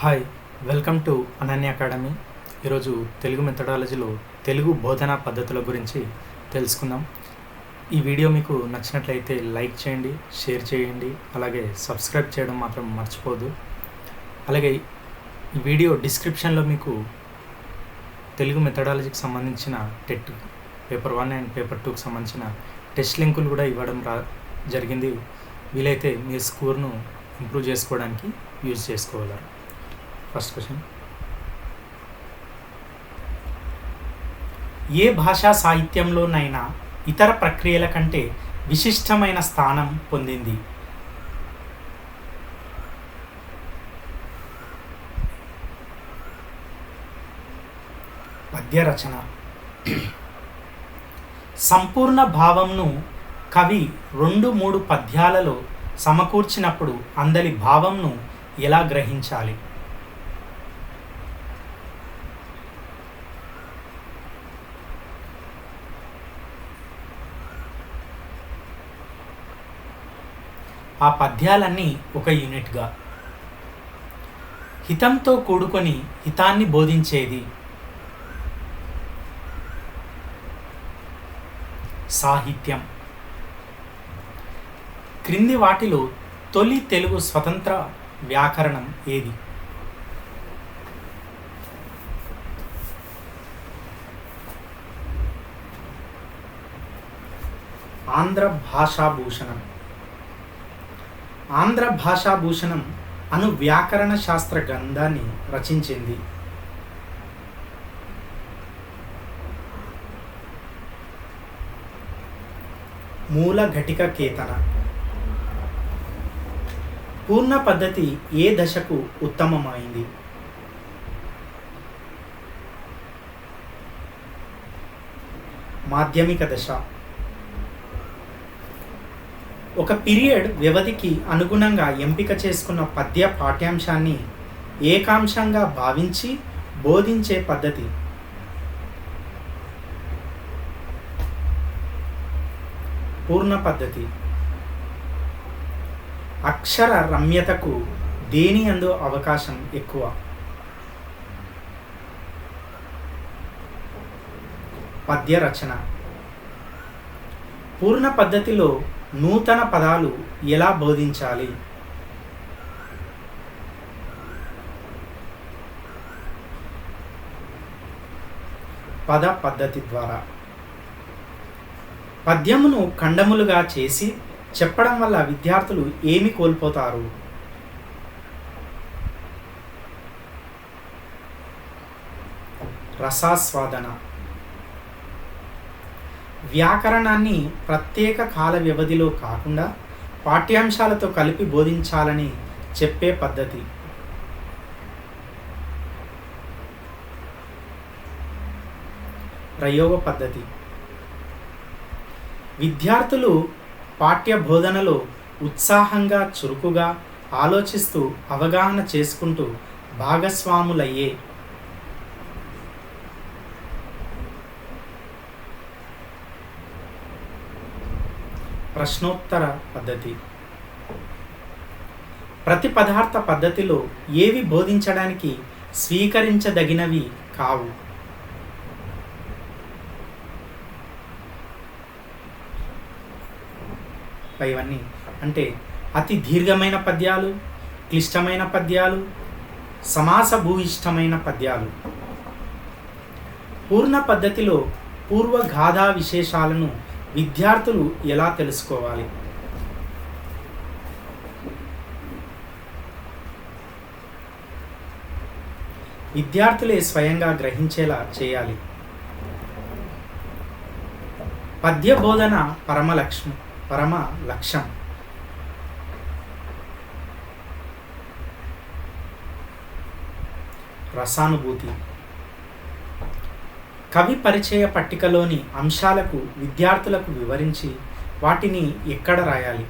Hi, welcome to Ananya academy. ఈరోజు తెలుగు మెథడాలజీలో తెలుగు బోధనా పద్ధతుల గురించి తెలుసుకుందాం. ఈ వీడియో మీకు నచ్చినట్లయితే లైక్ చేయండి, షేర్ చేయండి, అలాగే సబ్స్క్రైబ్ చేయడం మాత్రం మర్చిపోదు. అలాగే ఈ వీడియో డిస్క్రిప్షన్లో మీకు తెలుగు మెథడాలజీకి సంబంధించిన టెట్ పేపర్ 1 అండ్ పేపర్ 2కి సంబంధించిన టెస్ట్ లింకులు కూడా ఇవ్వడం జరిగింది. వీలైతే మీ స్కోర్ను ఇంప్రూవ్ చేసుకోవడానికి యూజ్ చేసుకోగలరు. ఫస్ట్ క్వశ్చన్: ఏ భాషా సాహిత్యంలోనైనా ఇతర ప్రక్రియల కంటే విశిష్టమైన స్థానం పొందింది? పద్య రచన. సంపూర్ణ భావంను కవి 2-3 పద్యాలలో సమకూర్చినప్పుడు అందరి భావంను ఎలా గ్రహించాలి? ఆ పద్యాలన్నీ ఒక యూనిట్గా. హితంతో కూడుకొని హితాన్ని బోధించేది సాహిత్యం. క్రింది వాటిలో తొలి తెలుగు స్వతంత్ర వ్యాకరణం ఏది? ఆంధ్ర భాషాభూషణం. ఆంధ్ర భాషాభూషణం అను వ్యాకరణ శాస్త్ర గ్రంథాన్ని రచించింది. మూల ఘటిక కేతన. పూర్ణ పద్ధతి ఏ దశకు ఉత్తమమైంది? మాధ్యమిక దశ. ఒక పీరియడ్ వ్యవధికి అనుగుణంగా ఎంపిక చేసుకున్న పద్య పాఠ్యాంశాన్ని ఏకాంశంగా భావించి బోధించే పద్ధతి పూర్ణ పద్ధతి. అక్షర రమ్యతకు దేని యందు అవకాశం ఎక్కువ? పద్య రచన. పూర్ణ పద్ధతిలో నూతన పదాలు ఎలా బోధించాలి? పద పద్ధతి ద్వారా. పద్యమును ఖండములుగా చేసి చెప్పడం వల్ల విద్యార్థులు ఏమి కోల్పోతారు? రసాస్వాదన. వ్యాకరణాన్ని ప్రత్యేక కాల వ్యవధిలో కాకుండా పాఠ్యాంశాలతో కలిపి బోధించాలని చెప్పే పద్ధతి ప్రయోగ పద్ధతి. విద్యార్థులు పాఠ్య బోధనలో ఉత్సాహంగా, చురుకుగా ఆలోచిస్తూ అవగాహన చేసుకుంటూ భాగస్వాములయ్యే ప్రశ్నోత్తర పద్ధతి. ప్రతి పదార్థ పద్ధతిలో ఏవి బోధించడానికి స్వీకరించదగినవి కావు? ఇవన్నీ అంటే అతి దీర్ఘమైన పద్యాలు, క్లిష్టమైన పద్యాలు, సమాసభూయిష్టమైన పద్యాలు. పూర్ణ పద్ధతిలో పూర్వగాథా విశేషాలను విద్యార్థులు ఎలా తెలుసుకోవాలి? విద్యార్థులే స్వయంగా గ్రహించేలా చేయాలి. పద్య బోధన పరమ లక్ష్యం. రసానుభూతి. కవి పరిచయ పట్టికలోని అంశాలకు విద్యార్థులకు వివరించి వాటిని ఎక్కడ రాయాలి?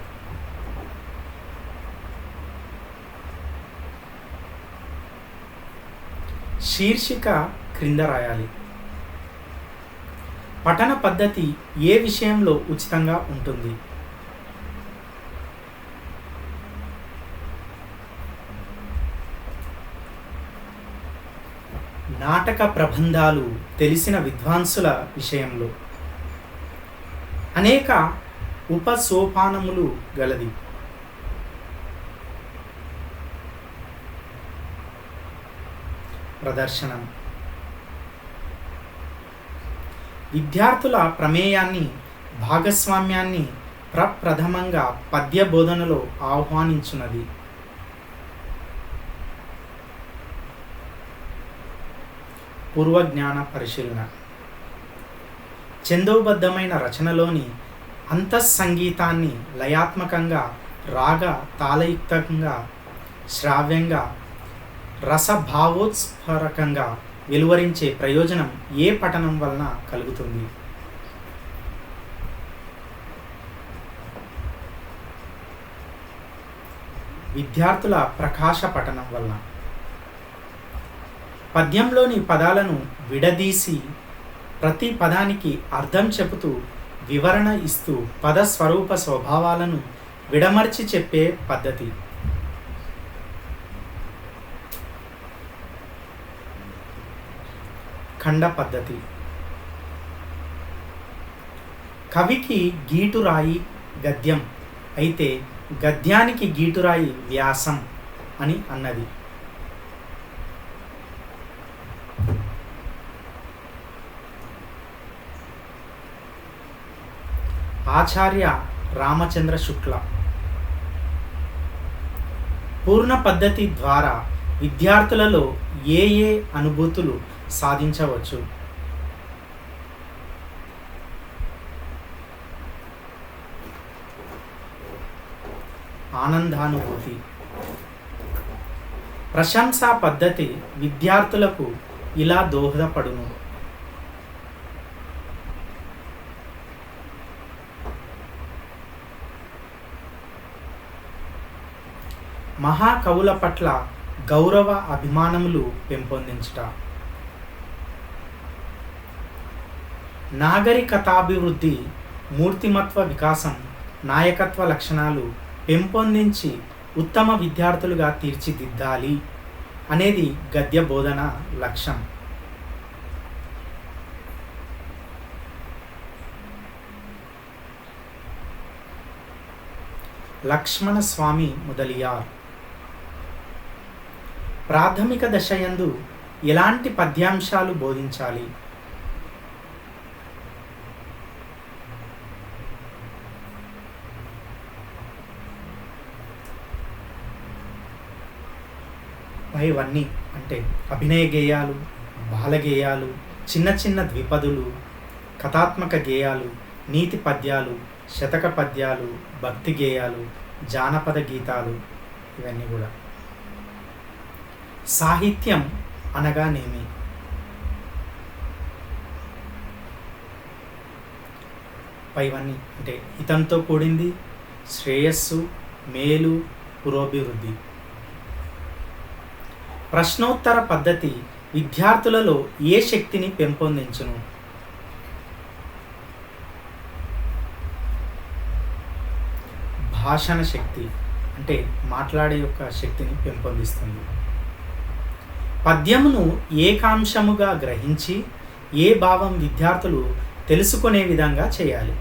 శీర్షిక క్రింద రాయాలి. పఠన పద్ధతి ఏ విషయంలో ఉచితంగా ఉంటుంది? నాటక ప్రబంధాలు తెలిసిన విద్వాంసుల విషయంలో అనేక ఉపసోపానములు గలది. ప్రదర్శనం విద్యార్థుల ప్రమేయాన్ని, భాగస్వామ్యాన్ని ప్రప్రథమంగా పద్య బోధనలో ఆహ్వానించున్నది. పూర్వజ్ఞాన పరిశీలన ఛందోబద్ధమైన రచనలోని అంతఃసంగీతాన్ని లయాత్మకంగా, రాగ తాళయుక్తంగా, శ్రావ్యంగా, రసభావోత్స్ఫరకంగా వెలువరించే ప్రయోజనం ఏ పఠనం వలన కలుగుతుంది? విద్యార్థుల ప్రకాశ పఠనం వలన. పద్యంలోని పదాలను విడదీసి ప్రతి పదానికి అర్థం చెబుతూ వివరణ ఇస్తూ పద స్వరూప స్వభావాలను విడమర్చి చెప్పే పద్ధతి. ఖండ పద్ధతి. కవికి గీటురాయి గద్యం అయితే గద్యానికి గీటురాయి వ్యాసం అని అన్నది. ఆచార్య రామచంద్ర శుక్ల. పూర్ణ పద్ధతి ద్వారా విద్యార్థులలో ఏ ఏ అనుభూతులు సాధించవచ్చు? ఆనందానుభూతి. ప్రశంసా పద్ధతి విద్యార్థులకు ఇలా దోహదపడును. మహాకవుల పట్ల గౌరవ అభిమానములు పెంపొందించుట. నాగరికతాభివృద్ధి, మూర్తిమత్వ వికాసం, నాయకత్వ లక్షణాలు పెంపొందించి ఉత్తమ విద్యార్థులుగా తీర్చిదిద్దాలి అనేది గద్య బోధన లక్ష్యం. లక్ష్మణ స్వామి మొదలియార్. ప్రాథమిక దశయందు ఎలాంటి పద్యాంశాలు బోధించాలి? ఇవన్నీ అంటే అభినయ గేయాలు, బాలగేయాలు, చిన్న చిన్న ద్విపదులు, కథాత్మక గేయాలు, నీతి పద్యాలు, శతక పద్యాలు, భక్తి గేయాలు, జానపద గీతాలు, ఇవన్నీ కూడా. సాహిత్యం అనగానేమి? పైవన్నీ అంటే హితంతో కూడింది, శ్రేయస్సు, మేలు, పురోభివృద్ధి. ప్రశ్నోత్తర పద్ధతి విద్యార్థులలో ఏ శక్తిని పెంపొందించును? భాషణ శక్తి అంటే మాట్లాడే యొక్క శక్తిని పెంపొందిస్తుంది. పద్యమును ఏకాంశముగా గ్రహించి ఏ భావం విద్యార్థులు తెలుసుకునే విధంగా చేయాలి.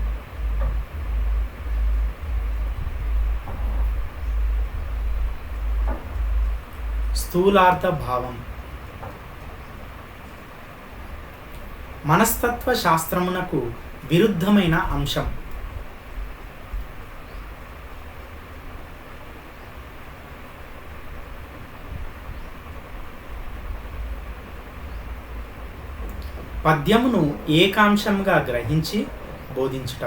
స్థూలార్థ భావం. మనస్తత్వ శాస్త్రమునకు విరుద్ధమైన అంశం. పద్యమును ఏకాంశంగా గ్రహించి బోధించుట.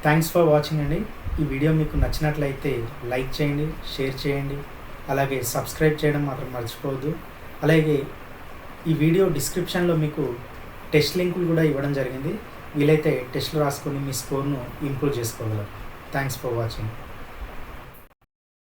థ్యాంక్స్ ఫర్ వాచింగ్ అండి. ఈ వీడియో మీకు నచ్చినట్లయితే లైక్ చేయండి, షేర్ చేయండి, అలాగే సబ్స్క్రైబ్ చేయడం మాత్రం మర్చిపోవద్దు. అలాగే ఈ వీడియో డిస్క్రిప్షన్లో మీకు టెస్ట్ లింకులు కూడా ఇవ్వడం జరిగింది. వీలైతే టెస్ట్లు రాసుకొని మీ స్కోర్ను ఇంప్రూవ్ చేసుకోగలరు. Thanks for watching.